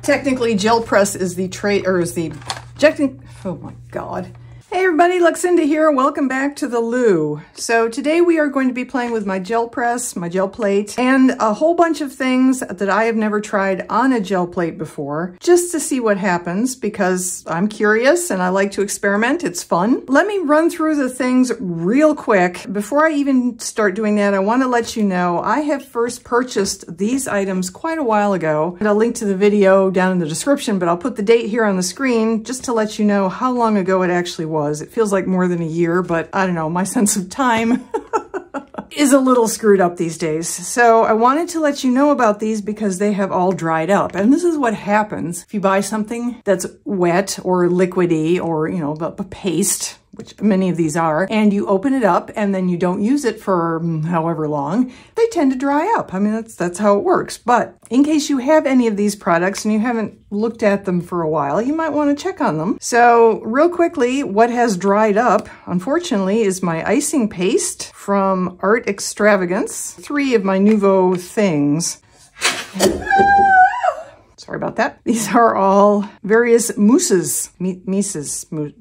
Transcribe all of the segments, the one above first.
Technically, gel press is the oh my God. Hey everybody, Luxinda here. Welcome back to the Lou. So today we are going to be playing with my gel press, my gel plate, and a whole bunch of things that I have never tried on a gel plate before, just to see what happens because I'm curious and I like to experiment. It's fun. Let me run through the things real quick. Before I even start doing that, I want to let you know I have first purchased these items quite a while ago. And I'll link to the video down in the description, but I'll put the date here on the screen just to let you know how long ago it actually was. It feels like more than a year, but I don't know, my sense of time is a little screwed up these days. So I wanted to let you know about these because they have all dried up. And this is what happens if you buy something that's wet or liquidy or, you know, a paste, which many of these are, and you open it up and then you don't use it for however long, they tend to dry up. I mean, that's how it works. But in case you have any of these products and you haven't looked at them for a while, you might want to check on them. So real quickly, what has dried up, unfortunately, is my icing paste from Art Extravagance. 3 of my Nouveau things. Sorry about that. These are all various mousses, moussaille,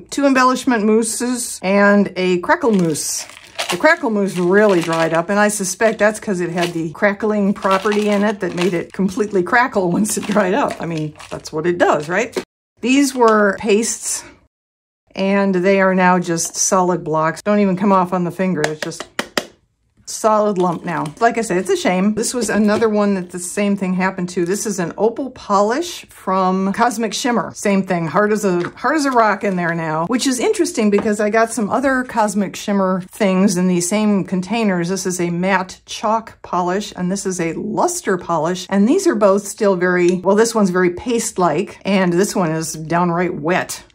2 embellishment mousses and a crackle mousse. The crackle mousse really dried up, and I suspect that's because it had the crackling property in it that made it completely crackle once it dried up. I mean, that's what it does, right? These were pastes, and they are now just solid blocks. Don't even come off on the finger. It's just solid lump now. Like I said, it's a shame. This was another one that the same thing happened to. This is an opal polish from Cosmic Shimmer. Same thing, hard as a rock in there now, which is interesting because I got some other Cosmic Shimmer things in these same containers. This is a matte chalk polish and this is a luster polish. And these are both still very, well, this one's very paste-like and this one is downright wet.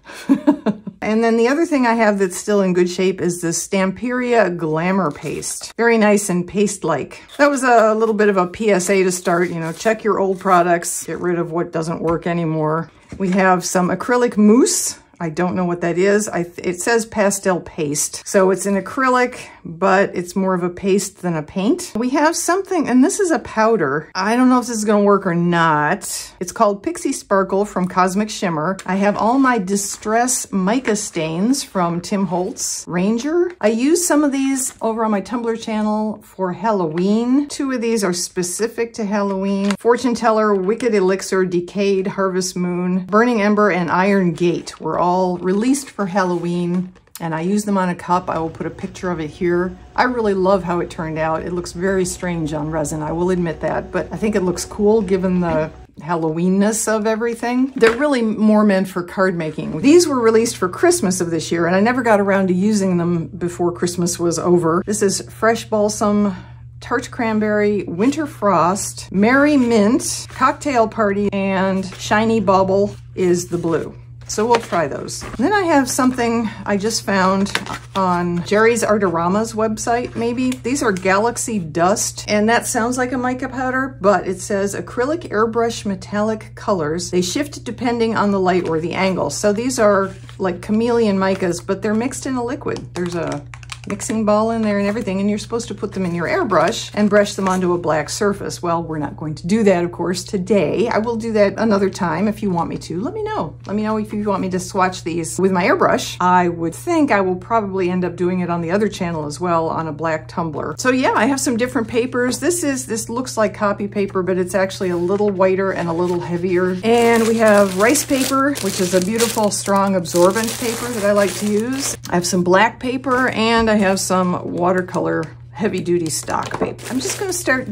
And then the other thing I have that's still in good shape is the Stamperia Glamour Paste. Very nice and paste-like. That was a little bit of a PSA to start, you know, check your old products, get rid of what doesn't work anymore. We have some acrylic mousse. I don't know what that is. It says pastel paste. So it's an acrylic, but it's more of a paste than a paint. We have something, and this is a powder. I don't know if this is gonna work or not. It's called Pixie Sparkle from Cosmic Shimmer. I have all my Distress Mica Stains from Tim Holtz Ranger. I use some of these over on my Tumblr channel for Halloween. 2 of these are specific to Halloween. Fortune Teller, Wicked Elixir, Decayed, Harvest Moon, Burning Ember, and Iron Gate were all released for Halloween, and I use them on a cup. I will put a picture of it here. I really love how it turned out. It looks very strange on resin, I will admit that, but I think it looks cool given the Halloweenness of everything. They're really more meant for card making. These were released for Christmas of this year, and I never got around to using them before Christmas was over. This is Fresh Balsam, Tart Cranberry, Winter Frost, Merry Mint, Cocktail Party, and Shiny Bauble is the blue. So we'll try those. Then I have something I just found on Jerry's Artorama's website, maybe. These are Galaxy Dust, and that sounds like a mica powder, but it says acrylic airbrush metallic colors. They shift depending on the light or the angle. So these are like chameleon micas, but they're mixed in a liquid. There's a mixing ball in there and everything, and you're supposed to put them in your airbrush and brush them onto a black surface. Well, we're not going to do that, of course, today. I will do that another time if you want me to. Let me know. Let me know if you want me to swatch these with my airbrush. I would think I will probably end up doing it on the other channel as well on a black tumbler. So yeah, I have some different papers. This looks like copy paper, but it's actually a little whiter and a little heavier. And we have rice paper, which is a beautiful, strong, absorbent paper that I like to use. I have some black paper, and I have some watercolor heavy-duty stock paper. I'm just going to start,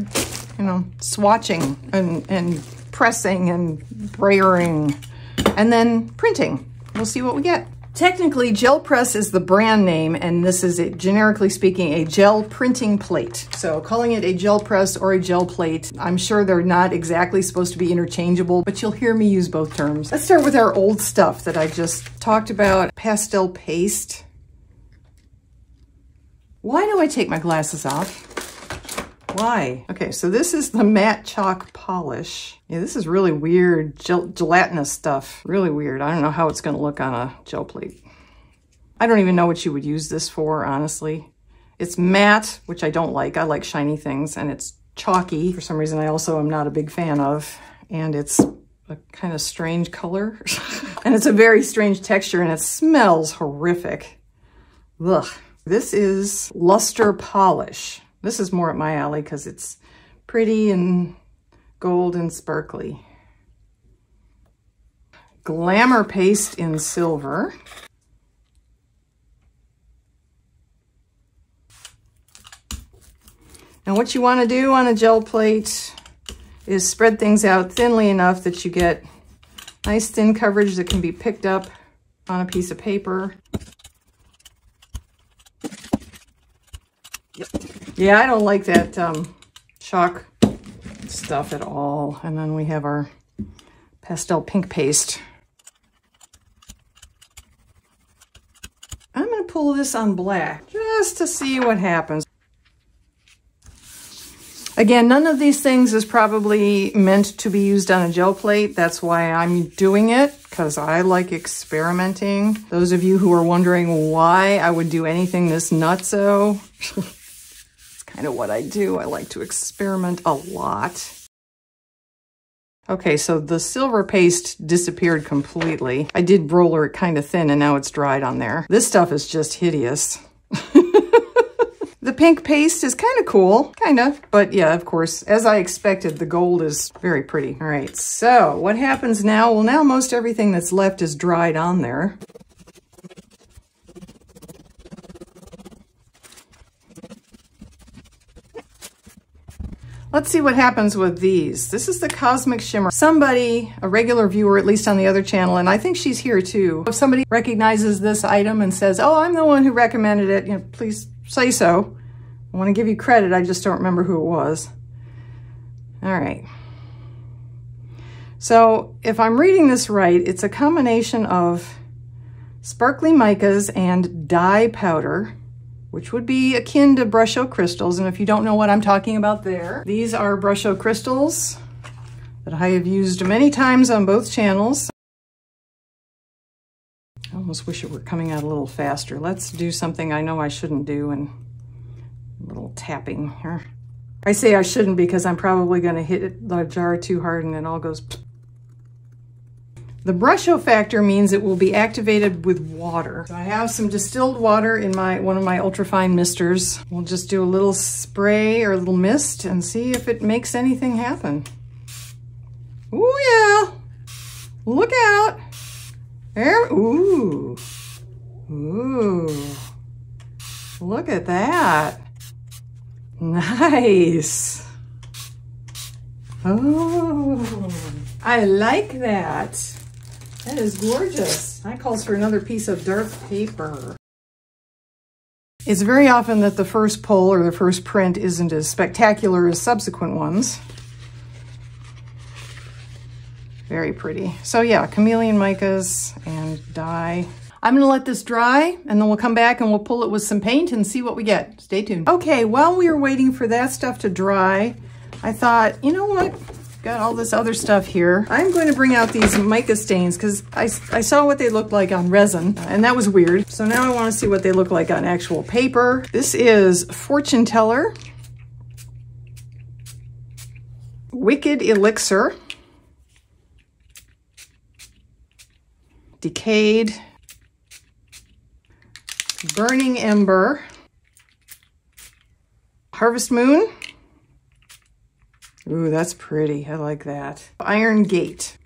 you know, swatching and pressing and brayering and then printing. We'll see what we get. Technically, gel press is the brand name, and this is, generically speaking, a gel printing plate. So calling it a gel press or a gel plate, I'm sure they're not exactly supposed to be interchangeable, but you'll hear me use both terms. Let's start with our old stuff that I just talked about. Pastel paste. Why do I take my glasses off? Why? Okay, so this is the matte chalk polish. Yeah, this is really weird, gelatinous stuff. Really weird. I don't know how it's gonna look on a gel plate. I don't even know what you would use this for, honestly. It's matte, which I don't like. I like shiny things, and it's chalky. For some reason, I also am not a big fan of. and it's a kind of strange color. And it's a very strange texture, and it smells horrific. Ugh. This is Luster Polish. This is more up my alley because it's pretty and gold and sparkly. Glamour Paste in silver. And what you want to do on a gel plate is spread things out thinly enough that you get nice thin coverage that can be picked up on a piece of paper. Yeah, I don't like that chalk stuff at all. And then we have our pastel pink paste. I'm going to pull this on black just to see what happens. Again, none of these things is probably meant to be used on a gel plate. That's why I'm doing it, because I like experimenting. Those of you who are wondering why I would do anything this nutso, it's kind of what I do. I like to experiment a lot. Okay, so the silver paste disappeared completely. I did roller it kind of thin, and now it's dried on there. This stuff is just hideous. The pink paste is kind of cool, kind of, but yeah, of course, as I expected, the gold is very pretty. All right, so what happens now? Well, now most everything that's left is dried on there. Let's see what happens with these. This is the Cosmic Shimmer. Somebody, a regular viewer, at least on the other channel, and I think she's here too. If somebody recognizes this item and says, oh, I'm the one who recommended it, you know, please say so. I want to give you credit, I just don't remember who it was. All right. So if I'm reading this right, it's a combination of sparkly micas and dye powder, which would be akin to Brusho crystals. And if you don't know what I'm talking about there, these are Brusho crystals that I have used many times on both channels. I almost wish it were coming out a little faster. Let's do something I know I shouldn't do, and a little tapping here. I say I shouldn't because I'm probably going to hit the jar too hard and it all goes. The Brusho factor means it will be activated with water. So I have some distilled water in one of my ultrafine misters. We'll just do a little spray or a little mist and see if it makes anything happen. Oh yeah, look out. There, ooh, ooh, look at that. Nice. Oh, I like that. That is gorgeous. That calls for another piece of dark paper. It's very often that the first pull or the first print isn't as spectacular as subsequent ones. Very pretty. So yeah, chameleon micas and dye. I'm gonna let this dry and then we'll come back and we'll pull it with some paint and see what we get. Stay tuned. Okay, while we were waiting for that stuff to dry, I thought, you know what? Got all this other stuff here. I'm going to bring out these mica stains because I saw what they looked like on resin and that was weird. So now I want to see what they look like on actual paper. This is Fortune Teller, Wicked Elixir, Decayed, Burning Ember, Harvest Moon. Ooh, that's pretty. I like that. Iron Gate.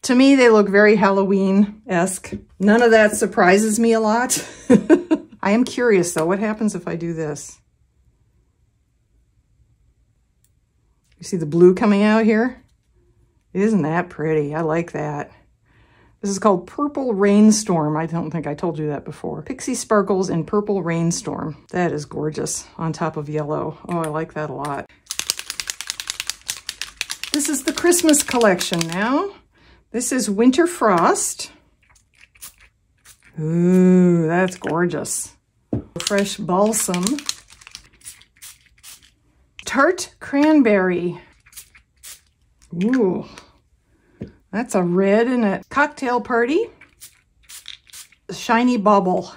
To me, they look very Halloween-esque. None of that surprises me a lot. I am curious, though. What happens if I do this? You see the blue coming out here? Isn't that pretty? I like that. This is called Purple Rainstorm. I don't think I told you that before. Pixie Sparkles in Purple Rainstorm. That is gorgeous on top of yellow. Oh, I like that a lot. This is the Christmas collection now. This is Winter Frost. Ooh, that's gorgeous. Fresh Balsam. Tart Cranberry. Ooh. That's a red in a Cocktail Party. Shiny Bubble.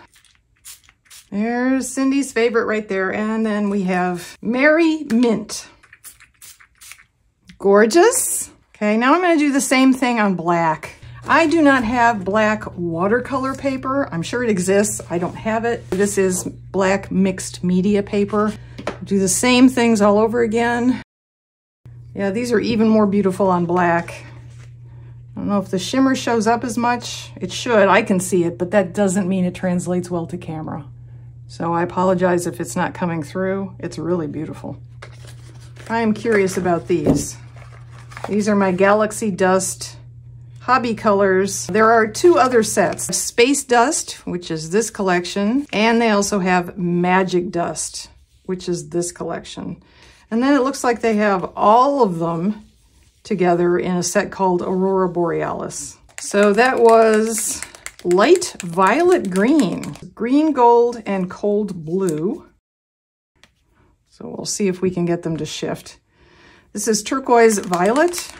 There's Cindy's favorite right there. And then we have Merry Mint. Gorgeous. Okay, now I'm going to do the same thing on black. I do not have black watercolor paper. I'm sure it exists. I don't have it. This is black mixed media paper. Do the same things all over again. Yeah, these are even more beautiful on black. I don't know if the shimmer shows up as much. It should. I can see it, but that doesn't mean it translates well to camera. So I apologize if it's not coming through. It's really beautiful. I am curious about these. These are my Galaxy Dust hobby colors. There are two other sets, Space Dust, which is this collection, and they also have Magic Dust, which is this collection. And then it looks like they have all of them together in a set called Aurora Borealis. So that was light violet green, green gold, and cold blue. So we'll see if we can get them to shift. This is turquoise violet,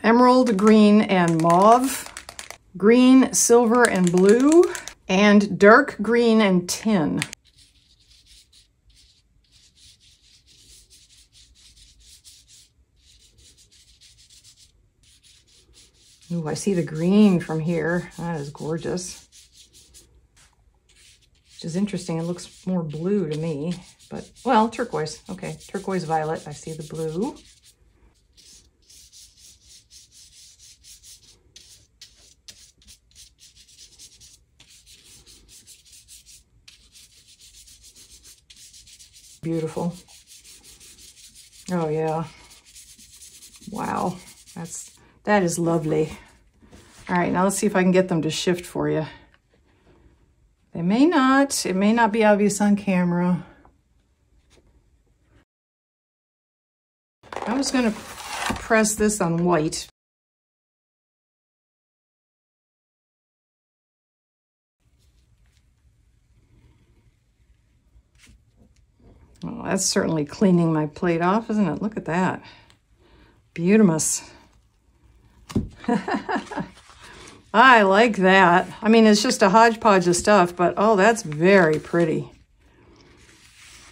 emerald green and mauve, green, silver, and blue, and dark green and tin. Ooh, I see the green from here. That is gorgeous. Which is interesting. It looks more blue to me, but, well, turquoise. Okay, turquoise violet. I see the blue. Beautiful. Oh yeah. Wow. That is lovely. All right, now let's see if I can get them to shift for you. They may not. It may not be obvious on camera. I was going to press this on white. Oh, that's certainly cleaning my plate off, isn't it? Look at that. Beautimous. I like that. I mean, it's just a hodgepodge of stuff, but oh, that's very pretty.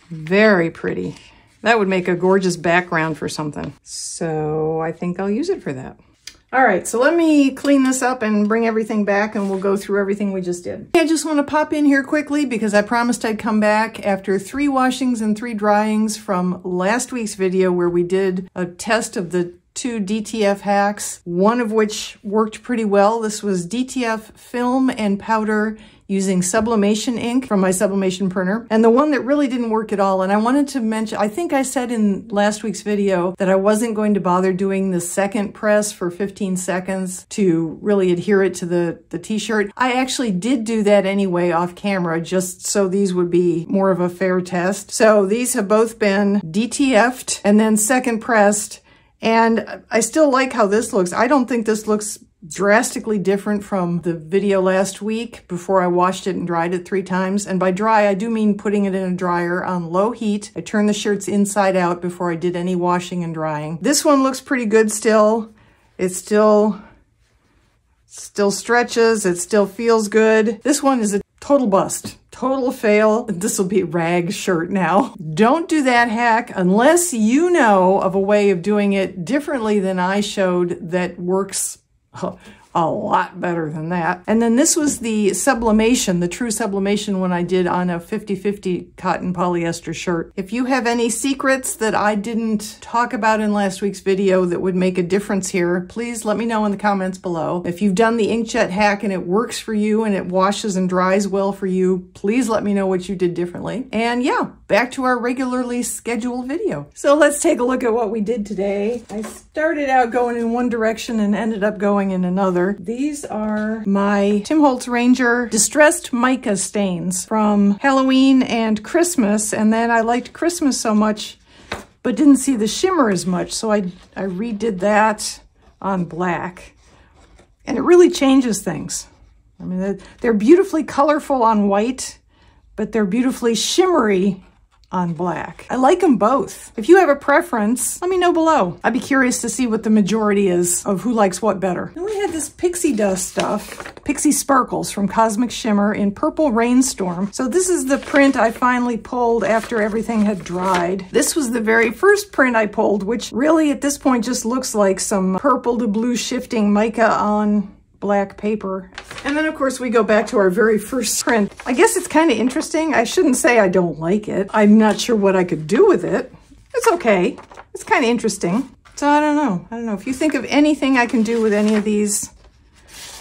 Very pretty. That would make a gorgeous background for something. So I think I'll use it for that. All right, so let me clean this up and bring everything back and we'll go through everything we just did. I just want to pop in here quickly because I promised I'd come back after 3 washings and 3 dryings from last week's video where we did a test of the 2 DTF hacks, one of which worked pretty well. This was DTF film and powder using sublimation ink from my sublimation printer, and the one that really didn't work at all. And I wanted to mention, I think I said in last week's video that I wasn't going to bother doing the second press for 15 seconds to really adhere it to the t-shirt. I actually did do that anyway off camera, just so these would be more of a fair test. So these have both been DTF'd and then second pressed. And I still like how this looks. I don't think this looks drastically different from the video last week before I washed it and dried it 3 times. And by dry, I do mean putting it in a dryer on low heat. I turned the shirts inside out before I did any washing and drying. This one looks pretty good still. It still stretches. It still feels good. This one is a total bust. Total fail. This will be a rag shirt now. Don't do that hack unless you know of a way of doing it differently than I showed that works a lot better than that. And then this was the sublimation, the true sublimation one I did on a 50-50 cotton polyester shirt. If you have any secrets that I didn't talk about in last week's video that would make a difference here, please let me know in the comments below. If you've done the inkjet hack and it works for you and it washes and dries well for you, please let me know what you did differently. And yeah, back to our regularly scheduled video. So let's take a look at what we did today. I started out going in one direction and ended up going in another. These are my Tim Holtz Ranger distressed mica stains from Halloween and Christmas, and then I liked Christmas so much but didn't see the shimmer as much, so I redid that on black, and it really changes things. I mean, they're beautifully colorful on white, but they're beautifully shimmery on black. I like them both. If you have a preference, let me know below. I'd be curious to see what the majority is of who likes what better. Then we had this pixie dust stuff, Pixie Sparkles from Cosmic Shimmer in Purple Rainstorm. So this is the print I finally pulled after everything had dried. This was the very first print I pulled, which really at this point just looks like some purple to blue shifting mica on black paper. And then of course we go back to our very first print. I guess it's kind of interesting. I shouldn't say I don't like it. I'm not sure what I could do with it. It's okay. It's kind of interesting. So I don't know. If you think of anything I can do with any of these.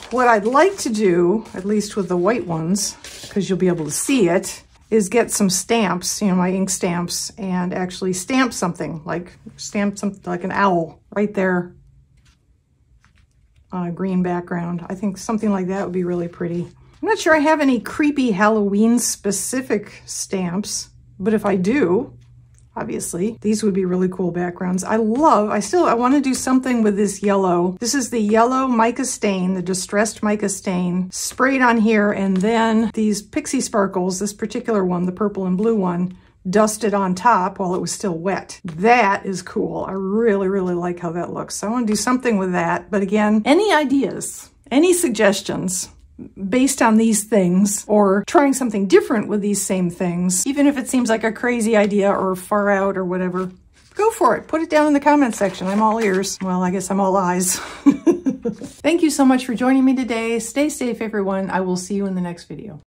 What I'd like to do, at least with the white ones, because you'll be able to see it, is get some stamps, you know, my ink stamps, and actually stamp something, like an owl right there on a green background. I think something like that would be really pretty. I'm not sure I have any creepy Halloween specific stamps, but if I do, obviously, these would be really cool backgrounds. I want to do something with this yellow. This is the yellow Mica Stain, the distressed Mica Stain, sprayed on here, and then these Pixie Sparkles, this particular one, the purple and blue one, dusted on top while it was still wet. That is cool. I really, really like how that looks. So I want to do something with that. But again, any ideas, any suggestions based on these things, or trying something different with these same things, even if it seems like a crazy idea or far out or whatever, go for it. Put it down in the comment section. I'm all ears. Well, I guess I'm all eyes. Thank you so much for joining me today. Stay safe, everyone. I will see you in the next video.